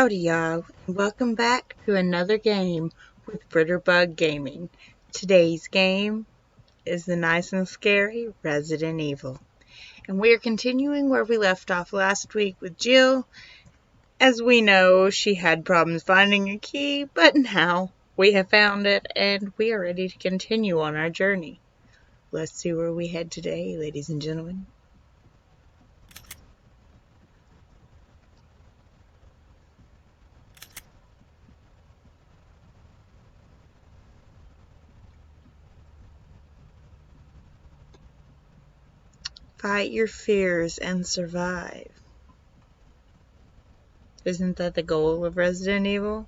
Howdy y'all, and welcome back to another game with Britterbug Gaming. Today's game is the nice and scary Resident Evil. And we are continuing where we left off last week with Jill. As we know, she had problems finding a key, but now we have found it and we are ready to continue on our journey. Let's see where we head today, ladies and gentlemen. Fight your fears and survive. Isn't that the goal of Resident Evil?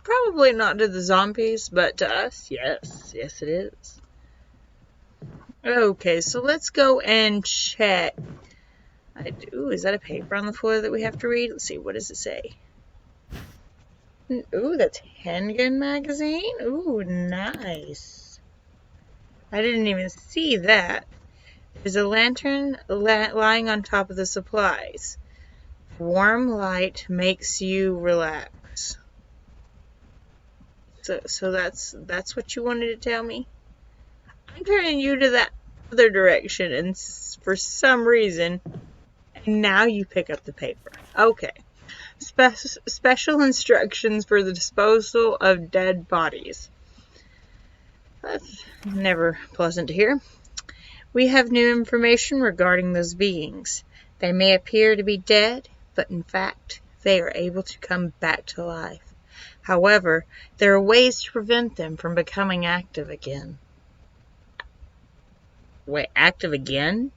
Probably not to the zombies, but to us, yes. Yes, it is. Okay, so let's go and check. Ooh, is that a paper on the floor that we have to read? Let's see, what does it say? Ooh, that's handgun magazine? Ooh, nice. I didn't even see that. There's a lantern lying on top of the supplies. Warm light makes you relax. So that's what you wanted to tell me? I'm turning you to that other direction, and for some reason, and now you pick up the paper. Okay. Special instructions for the disposal of dead bodies. That's never pleasant to hear. We have new information regarding those beings. They may appear to be dead, but in fact, they are able to come back to life. However, there are ways to prevent them from becoming active again. Wait, active again?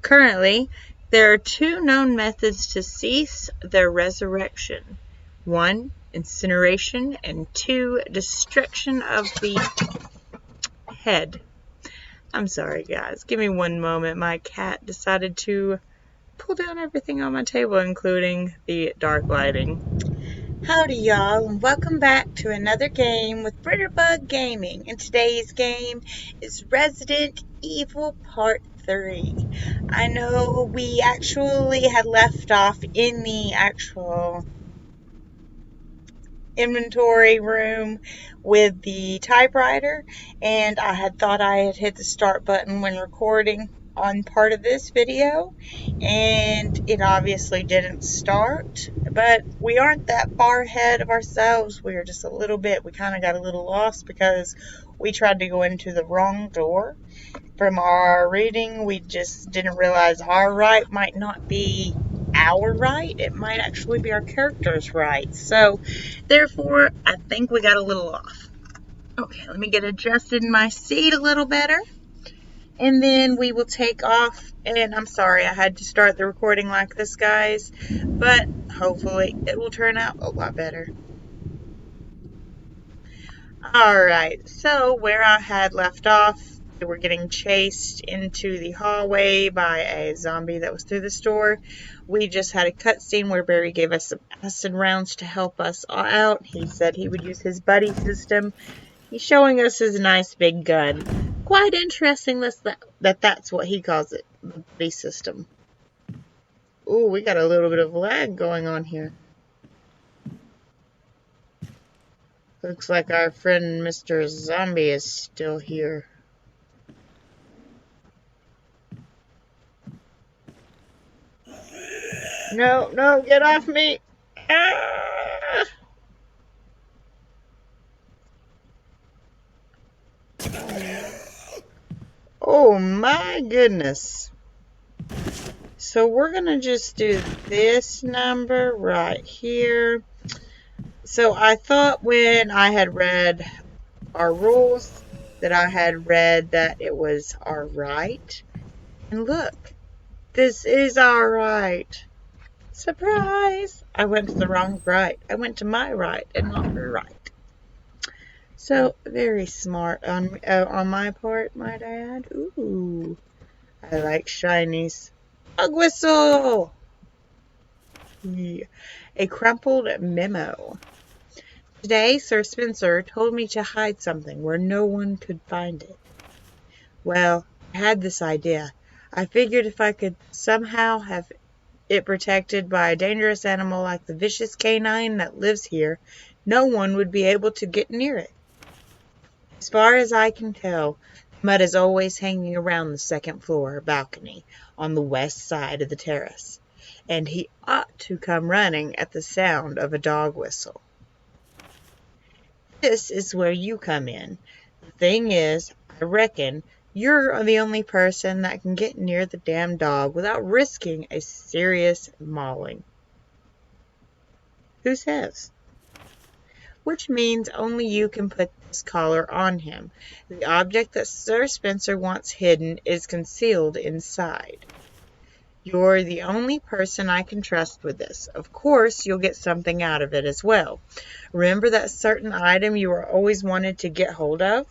Currently, there are two known methods to cease their resurrection. 1, incineration, and 2, destruction of the head. I'm sorry, guys. Give me one moment. My cat decided to pull down everything on my table, including the dark lighting. Howdy y'all, and welcome back to another game with Britterbug Gaming. And today's game is Resident Evil Part 3. I know we actually had left off in the actual inventory room with the typewriter, and I had thought I had hit the start button when recording on part of this video, and it obviously didn't start, but we aren't that far ahead of ourselves. We are just a little bit, we kind of got a little lost because we tried to go into the wrong door. From our reading, we just didn't realize our right might not be our right. It might actually be our character's right. So, therefore, I think we got a little off. Okay, let me get adjusted in my seat a little better. And then we will take off. And I'm sorry I had to start the recording like this, guys. But hopefully it will turn out a lot better. Alright, so where I had left off, we were getting chased into the hallway by a zombie that was through the store. We just had a cutscene where Barry gave us some acid rounds to help us out. He said he would use his buddy system. He's showing us his nice big gun. Quite interesting that's what he calls it, the buddy system. Ooh, we got a little bit of lag going on here. Looks like our friend Mr. Zombie is still here. No, get off me! Ah! Oh my goodness. So we're gonna just do this number right here. So I thought when I had read our rules that I had read that it was our right. And look, this is our right. Surprise! I went to the wrong right. I went to my right and not her right. So, very smart on my part, might I add. Ooh, I like shinies. Bug whistle! Yeah. A crumpled memo. Today, Sir Spencer told me to hide something where no one could find it. Well, I had this idea. I figured if I could somehow have it protected by a dangerous animal like the vicious canine that lives here, no one would be able to get near it. As far as I can tell, mud is always hanging around the second floor balcony on the west side of the terrace, and he ought to come running at the sound of a dog whistle. This is where you come in. The thing is, I reckon you're the only person that can get near the damn dog without risking a serious mauling. Who says? Which means only you can put this collar on him. The object that Sir Spencer wants hidden is concealed inside. You're the only person I can trust with this. Of course, you'll get something out of it as well. Remember that certain item you always wanted to get hold of?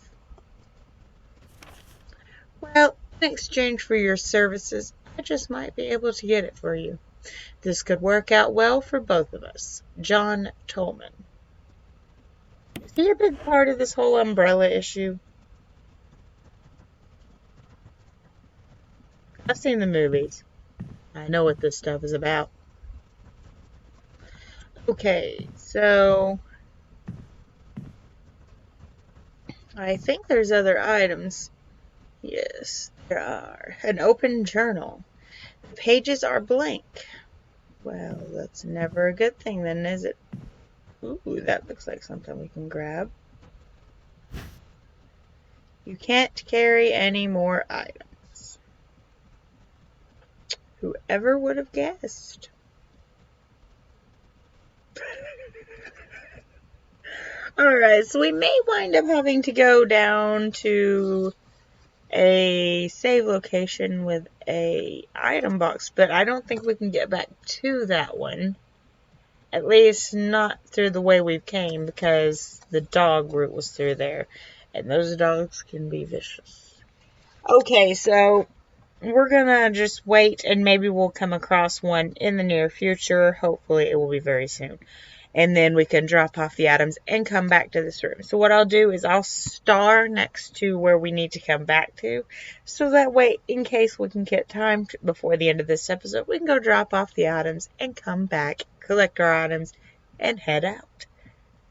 Well, in exchange for your services, I just might be able to get it for you. This could work out well for both of us. John Tolman. Is he a big part of this whole umbrella issue? I've seen the movies. I know what this stuff is about. Okay, so I think there's other items. Yes, there are. An open journal. The pages are blank. Well, that's never a good thing then, is it? Ooh, that looks like something we can grab. You can't carry any more items. Whoever would have guessed? Alright, so we may wind up having to go down to a save location with a item box, but I don't think we can get back to that one. At least not through the way we came, because the dog route was through there, and those dogs can be vicious. Okay, so we're gonna just wait, and maybe we'll come across one in the near future. Hopefully it will be very soon. And then we can drop off the items and come back to this room. So what I'll do is I'll star next to where we need to come back to. So that way, in case we can get time before the end of this episode, we can go drop off the items and come back, collect our items, and head out.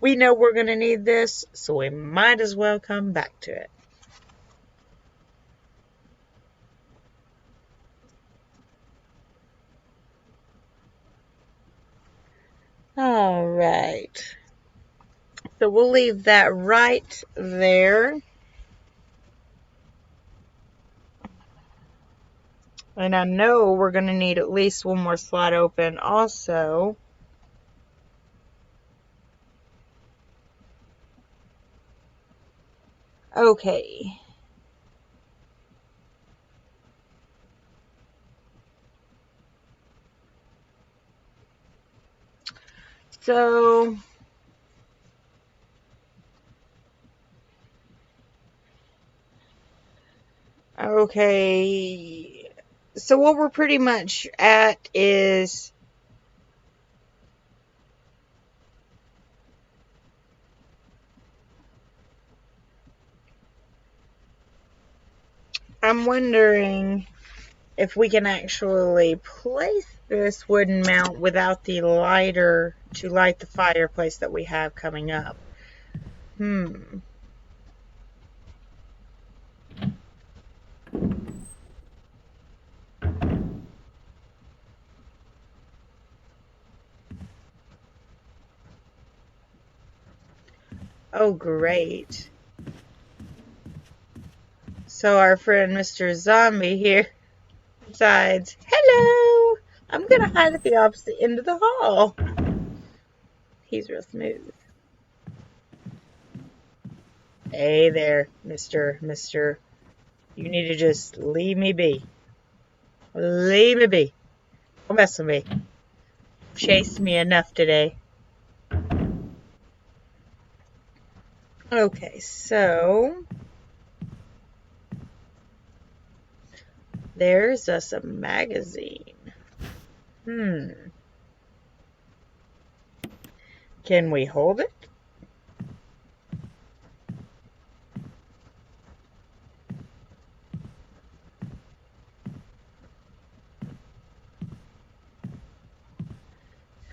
We know we're going to need this, so we might as well come back to it. Alright. So we'll leave that right there. And I know we're going to need at least one more slot open also. Okay. So okay. So what we're pretty much at is I'm wondering if we can actually place this wooden mount without the lighter to light the fireplace that we have coming up. Oh, great. So our friend Mr. Zombie here decides, hello, I'm going to hide at the opposite end of the hall. He's real smooth. Hey there, Mister. You need to just leave me be. Leave me be. Don't mess with me. You've chased me enough today. Okay, so there's us a magazine. Can we hold it?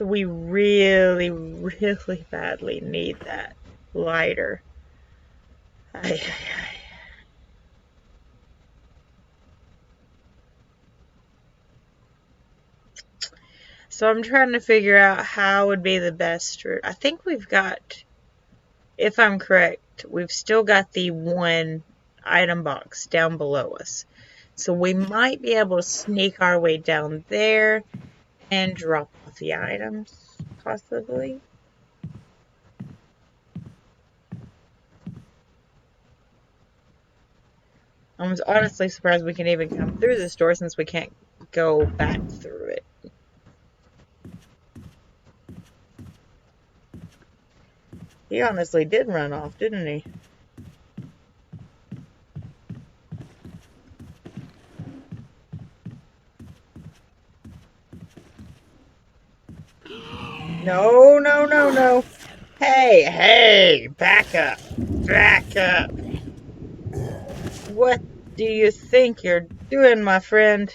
We really, really badly need that lighter. Ay, ay, ay. So I'm trying to figure out how would be the best route. I think we've got, if I'm correct, we've still got the one item box down below us. So we might be able to sneak our way down there and drop off the items, possibly. I'm honestly surprised we can even come through this door since we can't go back through it. He honestly did run off, didn't he? No, no, no, no. Hey, hey, back up. Back up. What do you think you're doing, my friend?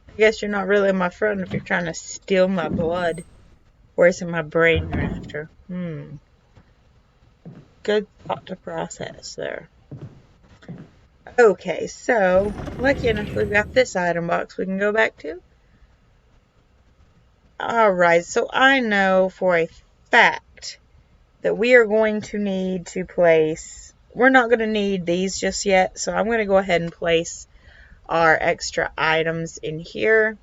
I guess you're not really my friend if you're trying to steal my blood. Where's in my brain you're after? Good thought to process there. Okay, so, lucky enough we've got this item box we can go back to. Alright, so I know for a fact that we are going to need to place, we're not going to need these just yet, so I'm going to go ahead and place our extra items in here.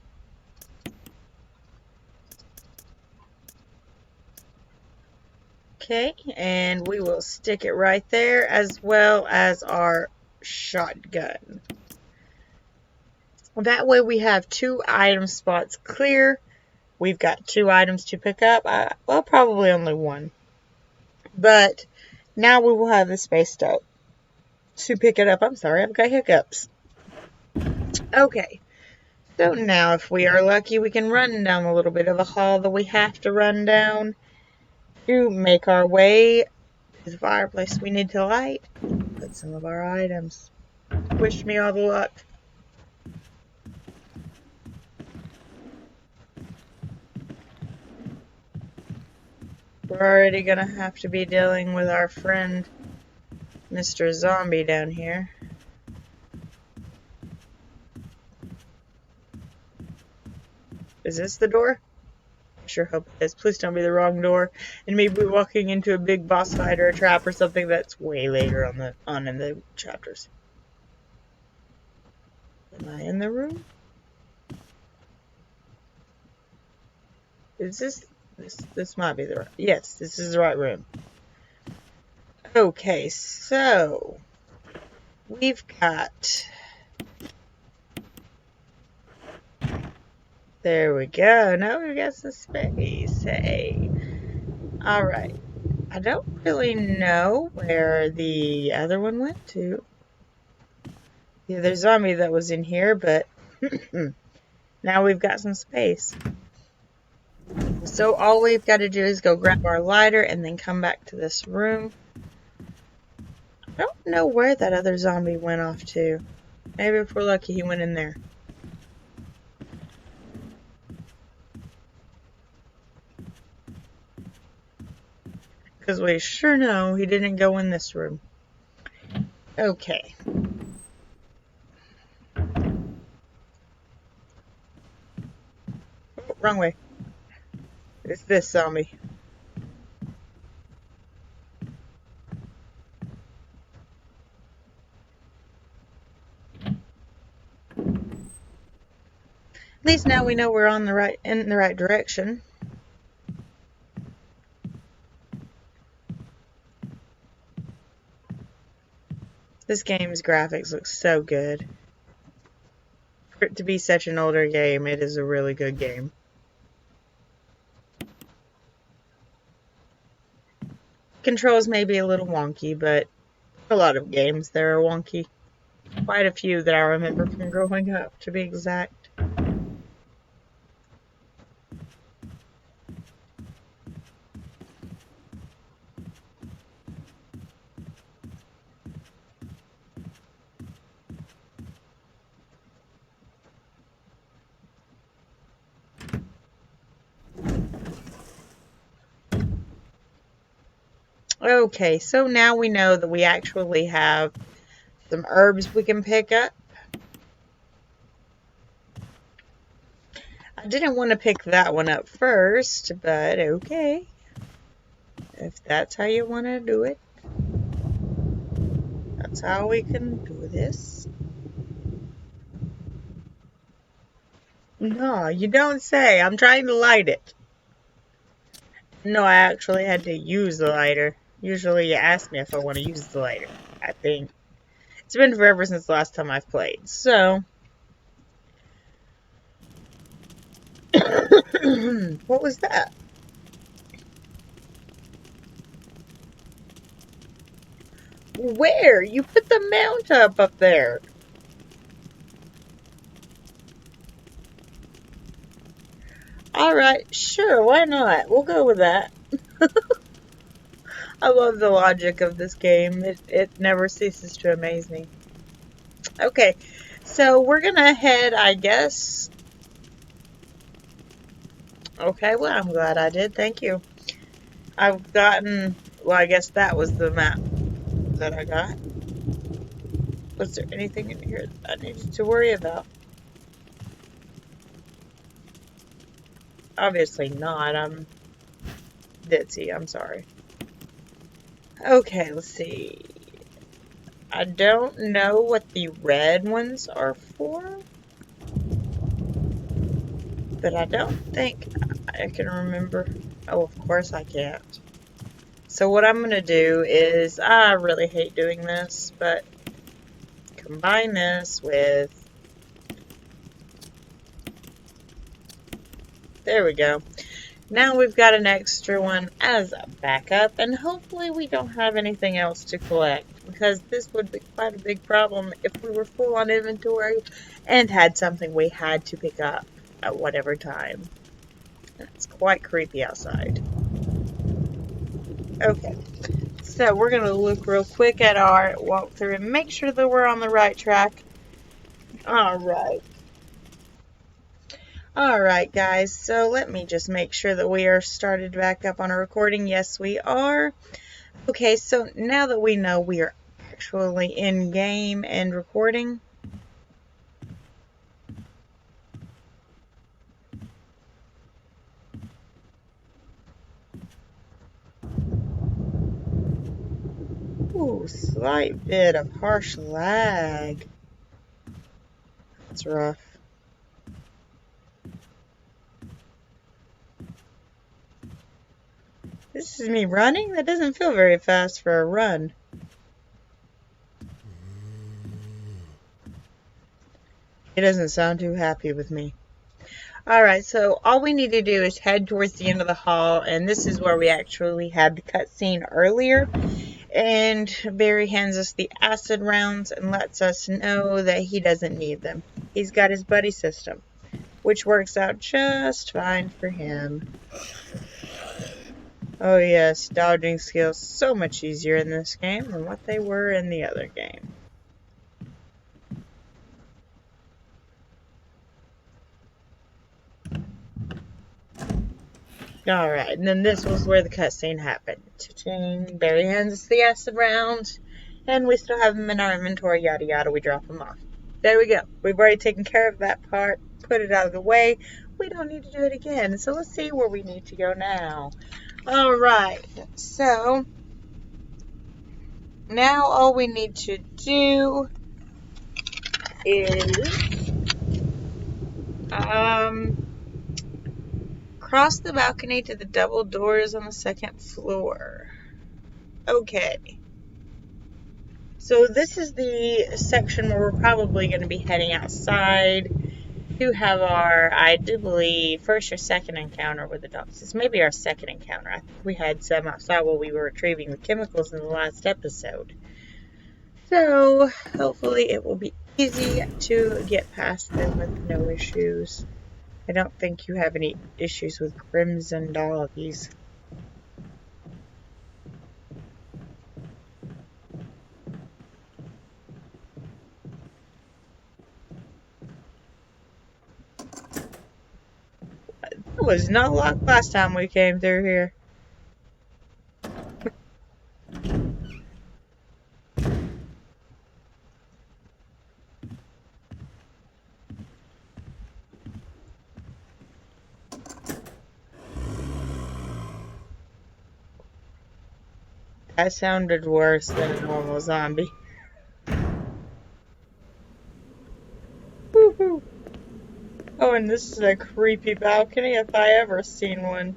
Okay, and we will stick it right there as well as our shotgun. That way we have 2 item spots clear. We've got 2 items to pick up. Well, probably only 1. But now we will have the space to pick it up. I'm sorry, I've got hiccups. Okay, so now if we are lucky, we can run down a little bit of a hall that we have to run down to make our way to the fireplace we need to light. Put some of our items. Wish me all the luck. We're already gonna have to be dealing with our friend Mr. Zombie down here. Is this the door? I sure hope it is. Please don't be the wrong door. And maybe we're walking into a big boss fight or a trap or something that's way later on in the chapters. Am I in the room? Is this might be the right, yes, this is the right room. Okay, so we've got, there we go. Now we've got some space. Hey. Alright. I don't really know where the other one went to. The other zombie that was in here, but now we've got some space. So all we've got to do is go grab our lighter and then come back to this room. I don't know where that other zombie went off to. Maybe if we're lucky he went in there. Because we sure know he didn't go in this room. Okay. Oh, wrong way. It's this zombie. At least now we know we're in the right direction. This game's graphics look so good. For it to be such an older game, it is a really good game. Controls may be a little wonky, but a lot of games that are wonky. Quite a few that I remember from growing up, to be exact. Okay, so now we know that we actually have some herbs we can pick up. I didn't want to pick that one up first, but okay. If that's how you want to do it, that's how we can do this. No, you don't say. I'm trying to light it. No, I actually had to use the lighter. Usually you ask me if I want to use the lighter. I think. It's been forever since the last time I've played, so... What was that? Where? You put the mount up there. Alright, sure, why not? We'll go with that. I love the logic of this game. It never ceases to amaze me. Okay, so we're gonna head, I guess... Okay, well, I'm glad I did. Thank you. I've gotten... Well, I guess that was the map that I got. Was there anything in here that I needed to worry about? Obviously not. I'm ditzy. I'm sorry. Okay, let's see. I don't know what the red ones are for, but I don't think I can remember. Oh, of course I can't. So what I'm going to do is, I really hate doing this, but combine this with... There we go. Now we've got an extra one as a backup, and hopefully we don't have anything else to collect, because this would be quite a big problem if we were full on inventory and had something we had to pick up at whatever time. It's quite creepy outside. Okay, so we're going to look real quick at our walkthrough and make sure that we're on the right track. Alright. Alright guys, so let me just make sure that we are started back up on a recording. Yes, we are. Okay, so now that we know we are actually in game and recording, ooh, slight bit of harsh lag. That's rough. This is me running? That doesn't feel very fast for a run. It doesn't sound too happy with me. Alright, so all we need to do is head towards the end of the hall, and this is where we actually had the cutscene earlier. And Barry hands us the acid rounds and lets us know that he doesn't need them. He's got his buddy system, which works out just fine for him. Oh yes, dodging skills so much easier in this game than what they were in the other game. Alright, and then this was where the cutscene happened. Cha-ching, Barry hands us the acid rounds, and we still have them in our inventory, yada yada, we drop them off. There we go. We've already taken care of that part, put it out of the way. We don't need to do it again, so let's see where we need to go now. Alright, so now all we need to do is cross the balcony to the double doors on the second floor. Okay. So this is the section where we're probably going to be heading outside to have our, I do believe, first or second encounter with the dogs. This may be our second encounter. I think we had some outside while we were retrieving the chemicals in the last episode. So hopefully it will be easy to get past them with no issues. I don't think you have any issues with crimson doggies. It was not locked last time we came through here. That sounded worse than a normal zombie. Woohoo! Oh, and this is a creepy balcony if I ever seen one.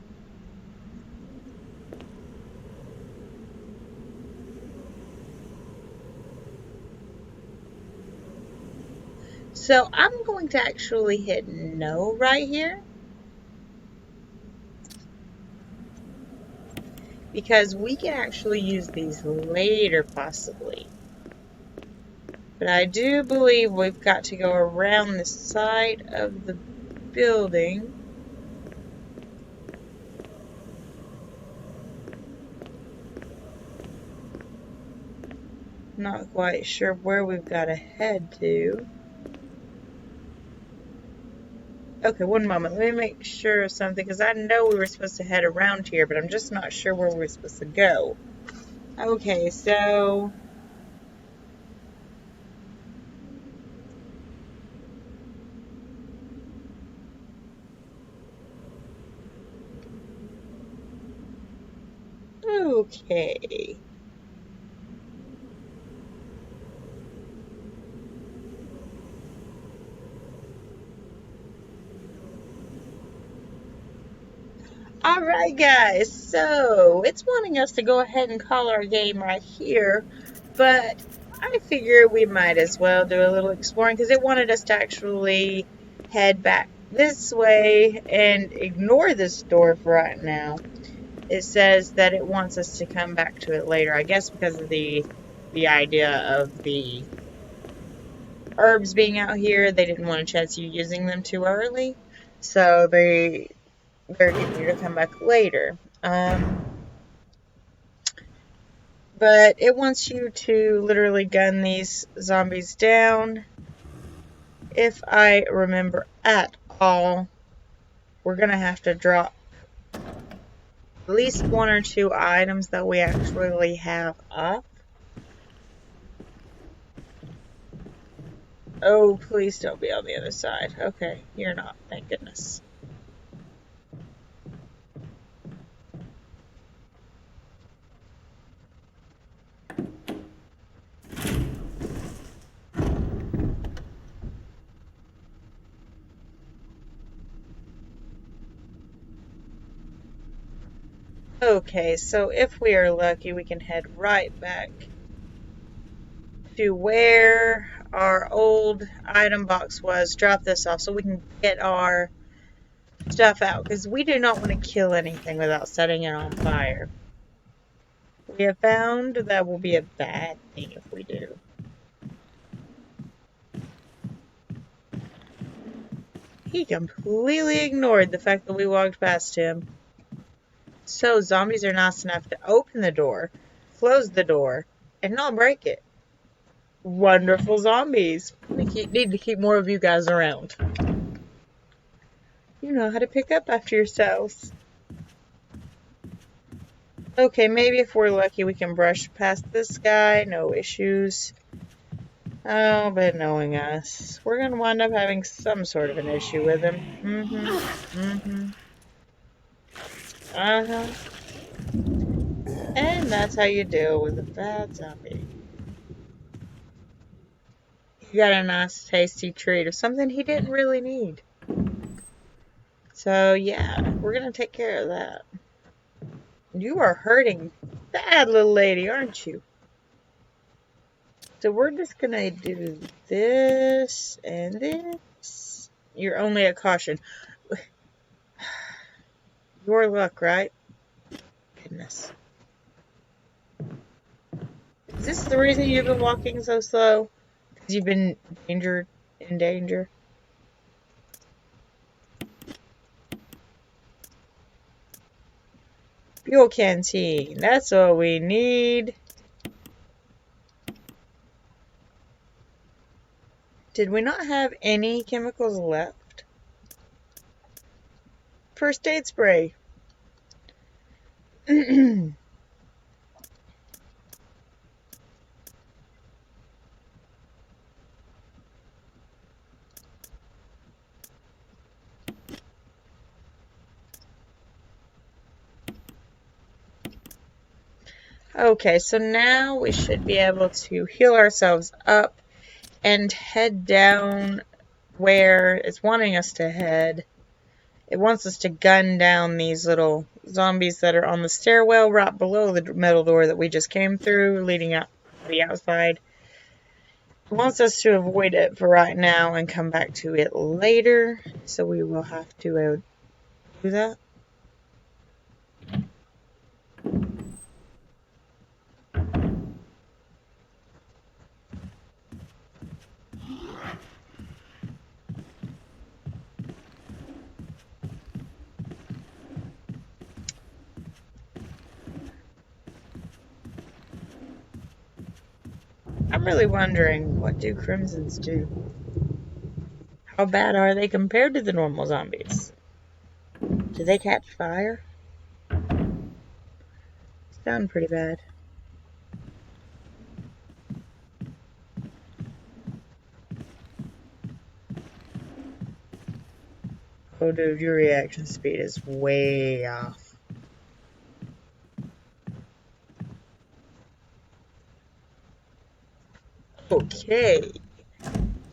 So I'm going to actually hit no right here because we can actually use these later possibly. But I do believe we've got to go around the side of the building. Not quite sure where we've got to head to. Okay, one moment. Let me make sure of something because I know we were supposed to head around here, but I'm just not sure where we're supposed to go. Okay, so okay. Alright guys, so it's wanting us to go ahead and call our game right here, but I figure we might as well do a little exploring because it wanted us to actually head back this way and ignore this door for right now. It says that it wants us to come back to it later, I guess because of the idea of the herbs being out here. They didn't want to chance you using them too early, so they're getting you to come back later. But it wants you to literally gun these zombies down. If I remember at all, we're gonna have to drop at least one or two items that we actually have up. Oh, please don't be on the other side. Okay, you're not. Thank goodness. Okay, so if we are lucky, we can head right back to where our old item box was. Drop this off so we can get our stuff out, because we do not want to kill anything without setting it on fire. We have found that will be a bad thing if we do. He completely ignored the fact that we walked past him. So zombies are nice enough to open the door, close the door, and not break it. Wonderful zombies. We need to keep more of you guys around. You know how to pick up after yourselves. Okay, maybe if we're lucky we can brush past this guy. No issues. Oh, but knowing us, we're going to wind up having some sort of an issue with him. Uh-huh. And that's how you deal with a bad zombie. You got a nice tasty treat of something he didn't really need. So yeah, we're going to take care of that. You are hurting bad, little lady, aren't you? So we're just going to do this and this. You're only a caution. Your luck, right? Goodness. Is this the reason you've been walking so slow? Because you've been in danger? Fuel canteen. That's all we need. Did we not have any chemicals left? First aid spray. Okay, so now we should be able to heal ourselves up and head down where it's wanting us to head. It wants us to gun down these little zombies that are on the stairwell right below the metal door that we just came through, leading out to the outside. It wants us to avoid it for right now and come back to it later, so we will have to do that. I'm really wondering, what do crimsons do? How bad are they compared to the normal zombies? Do they catch fire? Sound pretty bad. Oh dude, your reaction speed is way off. Okay.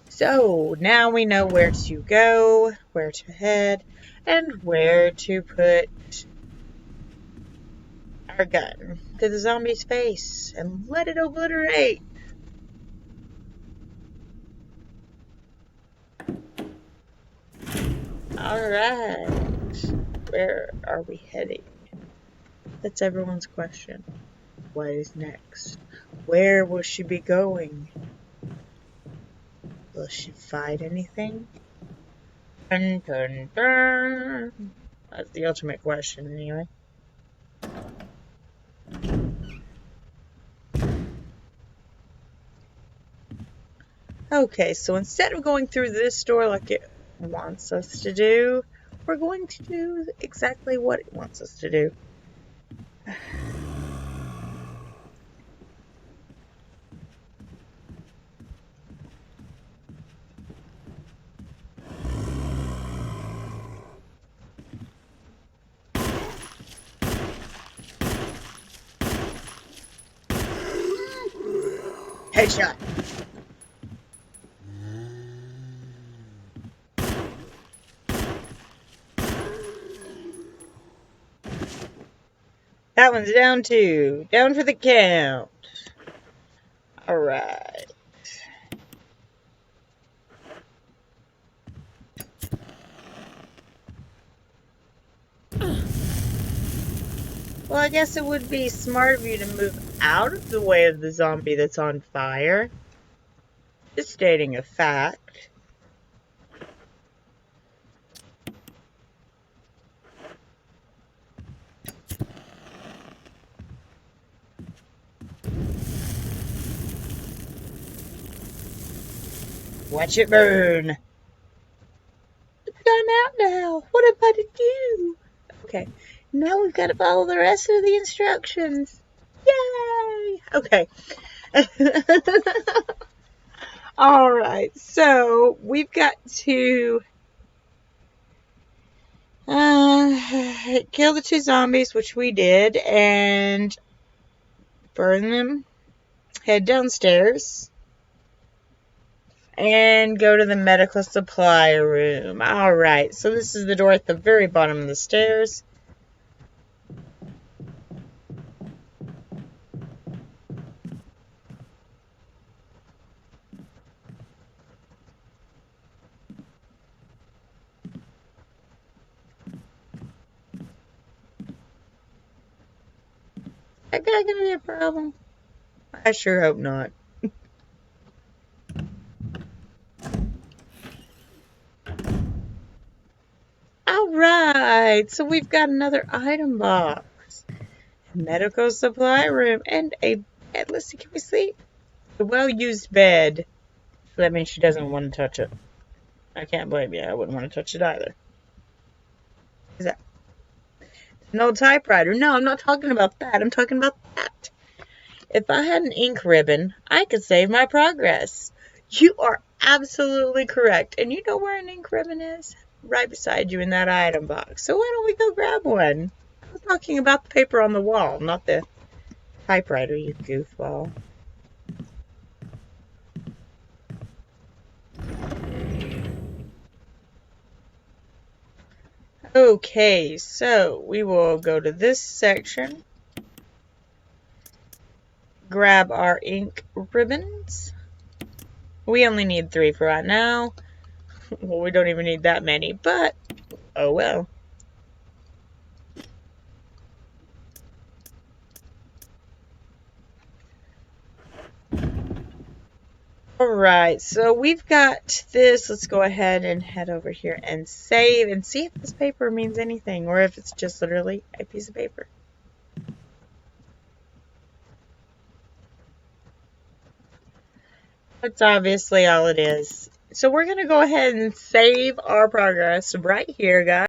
So, now we know where to go, where to head, and where to put our gun to the zombie's face and let it obliterate. Alright. Where are we heading? That's everyone's question. What is next? Where will she be going? Will she fight anything? Dun, dun, dun. That's the ultimate question, anyway. Okay, so instead of going through this door like it wants us to do, we're going to do exactly what it wants us to do. Headshot. That one's down too. Down for the count. Alright. Well, I guess it would be smart of you to move out of the way of the zombie that's on fire. Just stating a fact. Watch it burn. It's gone out now. What am I to do? Okay, now we've got to follow the rest of the instructions. Yay! Okay. Alright, so we've got to kill the two zombies, which we did, and burn them. Head downstairs. And go to the medical supply room. Alright, so this is the door at the very bottom of the stairs. Is that guy gonna be a problem? I sure hope not. Alright, so we've got another item box. Medical supply room and a bed. Let's see, can we see? A well-used bed. So that means she doesn't want to touch it. I can't blame you. I wouldn't want to touch it either. Is that an old typewriter? No, I'm not talking about that. I'm talking about that. If I had an ink ribbon, I could save my progress. You are absolutely correct. And you know where an ink ribbon is? Right beside you in that item box. So why don't we go grab one? I was talking about the paper on the wall, not the typewriter, you goofball. Okay, so we will go to this section, grab our ink ribbons. We only need 3 for right now. Well, we don't even need that many, but oh well. Alright, so we've got this. Let's go ahead and head over here and save and see if this paper means anything or if it's just literally a piece of paper. That's obviously all it is. So we're going to go ahead and save our progress right here, guys.